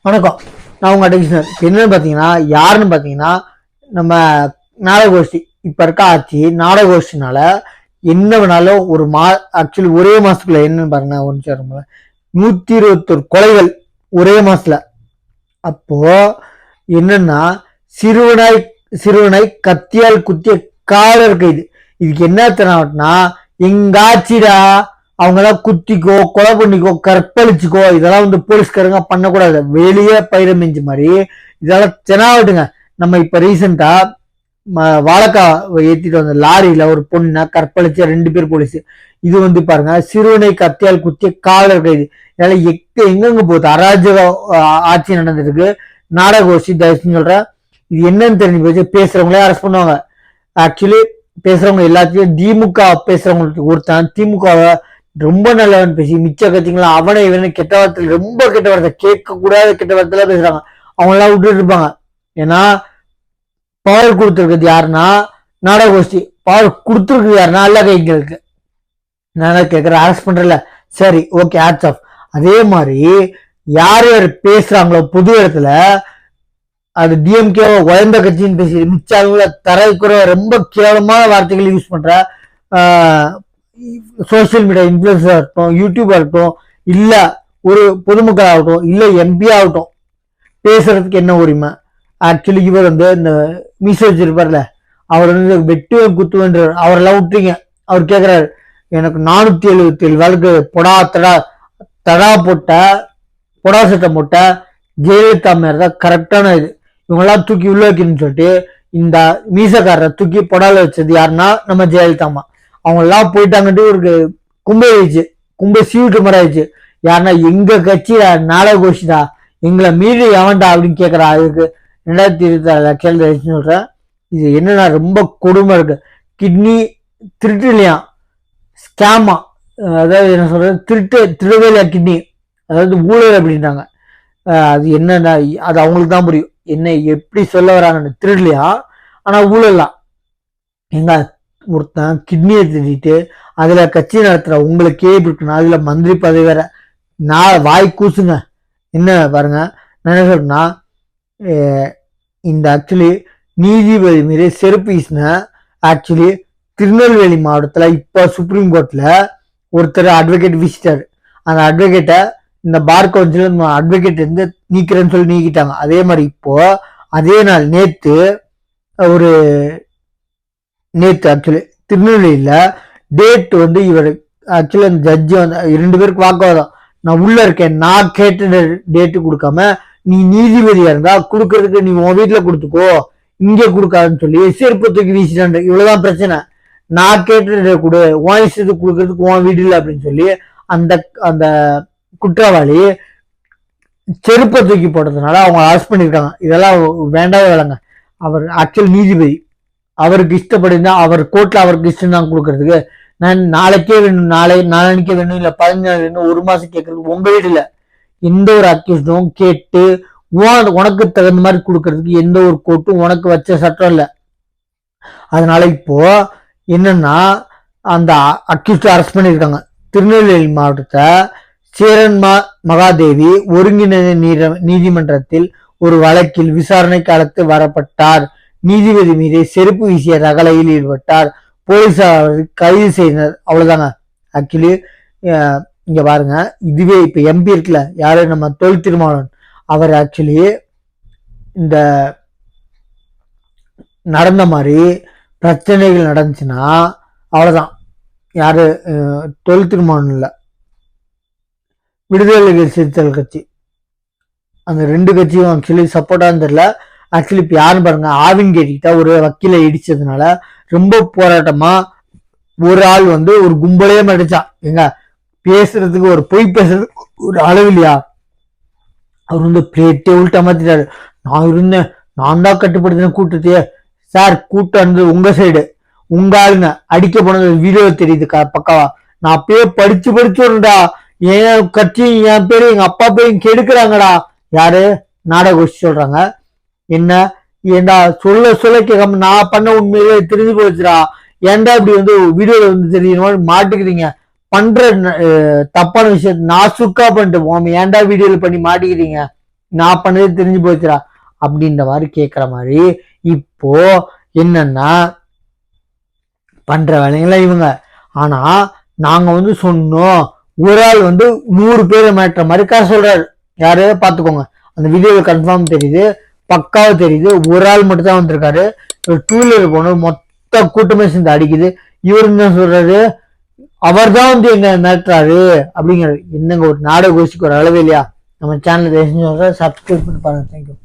வணக்கம். நான் உங்க அடிஷனர். என்னன்னு பாத்தீங்கன்னா, யாருன்னு பாத்தீங்கன்னா, நம்ம நாடகோஷ்டி இப்ப இருக்க ஆட்சி நாடகோஷ்டினால என்ன வேணாலும் ஆக்சுவலி ஒரே மாசத்துக்குள்ள என்னன்னு பாருங்க, ஒரு நிமிஷம் 121 கொலைகள் ஒரே மாசத்துல. அப்போ என்னன்னா, சிறுவனாய் சிறுவனை கத்தியால் குத்திய காலர் கைது. இதுக்கு என்ன தரனா, எங்க ஆட்சிடா, அவங்கெல்லாம் குத்திக்கோ, கொலை பண்ணிக்கோ, கற்பழிச்சுக்கோ, இதெல்லாம் போலீஸ்காரங்க பண்ணக்கூடாது. வெளியே பயிர மிஞ்சு மாதிரி இதெல்லாம் தெனாவட்டுங்க. நம்ம இப்ப ரீசெண்டா வாழைக்காய் ஏத்திட்டு வந்த லாரியில ஒரு பொண்ணை கற்பழிச்ச 2 பேர் போலீஸ். இது பாருங்க, சிறுவனை கத்தியால் குத்திய காவலர் கைது. இதெல்லாம் எங்கெங்க போகுது? அராஜக ஆட்சி நடந்திருக்கு. நாடகோஷ்டி தயவுன்னு சொல்றேன். இது என்னன்னு தெரிஞ்சு போச்சு. பேசுறவங்களே அரெஸ்ட் பண்ணுவாங்க. ஆக்சுவலி பேசுறவங்க எல்லாத்தையும் திமுக பேசுறவங்களுக்கு ஒருத்தன் திமுகவை ரொம்ப நல்லவன் பேசி மிச்ச கட்சிங்களா அவனை இவனை கெட்ட வார்த்தையில் ரொம்ப கெட்ட வார்த்தை, கேட்க கூடாத கெட்ட வார்த்தையில பேசுறாங்க. அவங்க எல்லாம் விட்டுட்டு இருப்பாங்க. ஏன்னா பவர் கொடுத்துருக்குது யாருன்னா நாடகோஷ்டி. பவர் கொடுத்துருக்குது யாருன்னா அல்ல கைங்களுக்கு. நான் கேட்கறேன், அரெஸ்ட் பண்றல, சரி ஓகே, ஹேட்ஸ் ஆஃப். அதே மாதிரி யார் யார் பேசுறாங்களோ பொது இடத்துல, அது டிஎம்கே உயர்ந்த கட்சின்னு பேசி மிச்சவங்கள தரக்குற ரொம்ப கேவலமான வார்த்தைகள் யூஸ் பண்ற சோசியல் மீடியா இன்ஃபுளுசர் ஆகட்டும், யூடியூப் ஆகட்டும், இல்ல ஒரு பொதுமக்கள் ஆகட்டும், இல்ல எம்பி ஆகட்டும், பேசுறதுக்கு என்ன உரிமை? ஆக்சுவலி இவர் இந்த மீச வச்சிருப்பார்ல, அவர் வெட்டுவன் குத்துவன்றார். அவரெல்லாம் விட்டுறீங்க. அவர் கேட்கிறாரு, எனக்கு 477 வழக்கு தடா போட்ட பொடா சட்டம் போட்ட ஜெயலலிதா மேல தான் கரெக்டான இது. இவங்கெல்லாம் தூக்கி உள்ள வைக்கணும்னு சொல்லிட்டு இந்த மீசக்காரரை தூக்கி பொடால வச்சது யாருன்னா நம்ம ஜெயலலிதாமா. அவங்க எல்லாம் போயிட்டாங்கட்டு ஒரு கும்பை சீவிட்டு மாதிரி ஆயிடுச்சு. யாருன்னா எங்க கட்சியில நாடகோஷிதா, எங்களை மீறி எவன்டா அப்படின்னு கேட்கறா. அதுக்கு 2024 சொல்றேன். இது என்னன்னா ரொம்ப கொடுமை இருக்கு. கிட்னி திருட்டு இல்லையா, ஸ்கேமா, அதாவது என்ன சொல்றது, திருடவே இல்லையா கிட்னி, அதாவது ஊழல் அப்படின்றாங்க. அது என்னன்னா அது அவங்களுக்கு தான் புரியும் என்ன எப்படி சொல்ல வராங்கன்னு. திருடலையா, ஆனா ஊழல்லாம். எங்க ஒருத்தன் கிட்னியை திருடிட்டு அதுல கட்சி நடத்துற உங்களுக்கே இப்படி இருக்கணும், அதுல மந்திரி பதவி வேற. நான் வாய் கூசுங்க. என்ன பாருங்க, நான் என்ன சொல்றேன்னா, இந்த ஆக்சுவலி நீதிபதி மீது செருப்பு வீசின ஆக்சுவலி திருநெல்வேலி மாவட்டத்துல இப்ப சுப்ரீம் கோர்ட்ல ஒருத்தர் அட்வொகேட் வீசிட்டாரு. அந்த அட்வொகேட்டை இந்த பார் கவுன்சில் அட்வொகேட் இருந்து நீக்கிறேன்னு சொல்லி நீக்கிட்டாங்க. அதே மாதிரி இப்போ அதே நாள் நேத்து ஆக்சுவலி திருநெல்வேலியில டேட் இவர் ஆக்சுவலி அந்த ஜட்ஜி 2 பேருக்கு வாக்குவாதம். நான் உள்ள இருக்கேன், நான் கேட்ட டேட்டு கொடுக்காம நீ நீதிபதியா இருந்தா கொடுக்கறதுக்கு நீ உன் வீட்டுல கொடுத்துக்கோ, இங்க கொடுக்காதுன்னு சொல்லி செருப்பு தூக்கி வீசிட்டான். இவ்வளவுதான் பிரச்சனை. நான் கேட்ட கொடு, உன் இஷ்டத்துக்கு கொடுக்கறதுக்கு உன் வீடு இல்லை அப்படின்னு சொல்லி அந்த அந்த குற்றவாளி செருப்பை தூக்கி போட்டதுனால அவங்க அரெஸ்ட் பண்ணிருக்காங்க. இதெல்லாம் வேண்டாத வேலைங்க. அவர் ஆக்சுவல் நீதிபதி, அவருக்கு இஷ்டப்படினா அவர் கோர்ட்ல அவருக்கு இஷ்டம் தான் கொடுக்கறதுக்கு. நான் நாளைக்கே வேணும், நாளைக்கே வேணும், இல்ல 15 நாள் வேணும், 1 மாசம் கேட்கறதுக்கு உங்க வீடுல எந்த ஒரு அக்யூஸ்டும் கேட்டு உனக்கு தகுந்த மாதிரி கொடுக்கறதுக்கு எந்த ஒரு கோர்ட்டும் உனக்கு வச்ச சட்டம் இல்லை. அதனால இப்போ என்னன்னா அந்த அக்யூஸ்ட் அரெஸ்ட் பண்ணியிருக்காங்க. திருநெல்வேலி மாவட்டத்தை சேரன் மகாதேவி ஒருங்கிணைந்த நீதிமன்றத்தில் ஒரு வழக்கில் விசாரணை காலத்து வரப்பட்டார். நீதிபதி மீது செருப்பு வீசிய ரகளையில் ஈடுபட்டார். போலீசார் கைது செய்தனர். அவ்வளவுதாங்க. ஆக்சுவலி இங்க பாருங்க, இதுவே இப்ப எம்பி இருக்குல்ல, யாரு நம்ம தொல் திருமாவளவன், அவர் ஆக்சுவலி இந்த நடந்த மாதிரி பிரச்சனைகள் நடந்துச்சுன்னா அவ்வளவுதான். யாரு தொல் திருமாவளவன் இல்ல, விடுதலை சிறுத்தைகள் கட்சி, அந்த 2 கட்சியும் ஆக்சுவலி சப்போர்ட்டான்னு தெரியல. ஆக்சுவலி இப்ப யாருன்னு பாருங்க, ஆவின் கேட்டிக்கிட்டா ஒரு வக்கீல இடிச்சதுனால ரொம்ப போராட்டமா ஒரு ஆள் ஒரு கும்பலே மடிச்சான். எங்க பேசுறதுக்கு ஒரு பொய் பேசுறதுக்கு ஒரு அளவு இல்லையா? அவர் பிளேட்டே உள்ட்ட மாத்திட்டாரு. நான் தான் கட்டுப்படுத்தின கூட்டத்தையே. சார், கூட்டம் உங்க சைடு, உங்க ஆளுங்க அடிக்க போனது வீடியோ தெரியுது பக்காவா. நான் அப்பயே படிச்சு வரண்டா, என் கட்சி என் பேரு எங்க அப்பா பேரும் கெடுக்கிறாங்கடா. யாரு? நாடகோஷ்டி சொல்றாங்க. என்ன ஏண்டா சொல்ல கேட்காம நான் பண்ண உண்மையிலே தெரிஞ்சு போச்சுடா. ஏன்டா இப்படி வீடியோல தெரியணும் மாட்டிக்கிறீங்க? பண்ற தப்பான விஷயத்த நான் சுக்கா பண்ணிட்டு போவோம், ஏன்டா வீடியோல பண்ணி மாட்டிக்கிறீங்க? நான் பண்ணதே தெரிஞ்சு போச்சுடா அப்படின்ற மாதிரி கேட்குற மாதிரி இப்போ என்னன்னா பண்ற வேலைங்களா இவங்க. ஆனா நாங்க வந்து சொன்னோம், ஒரு ஆள் வந்து 100 பேரை மாற்ற மாதிரி கதை சொல்றாரு. யாரு பாத்துக்கோங்க, அந்த வீடியோவில் கன்ஃபார்ம் தெரியுது, பக்காவா தெரியுது. ஒரு ஆள் மட்டும் தான் வந்திருக்காரு. டூ வீலர் போனோம், மொத்த கூட்டமே சேர்ந்து அடிக்குது. இவரு என்ன சொல்றாரு, அவர் தான் வந்து எங்க மிரட்டுறாரு அப்படிங்கிறாரு. என்னங்க ஒரு நாடக கோஷ்டிக்கு ஒரு அளவு இல்லையா? நம்ம சேனல் சப்ஸ்கிரைப் பண்ணி பாருங்க. தேங்க்யூ.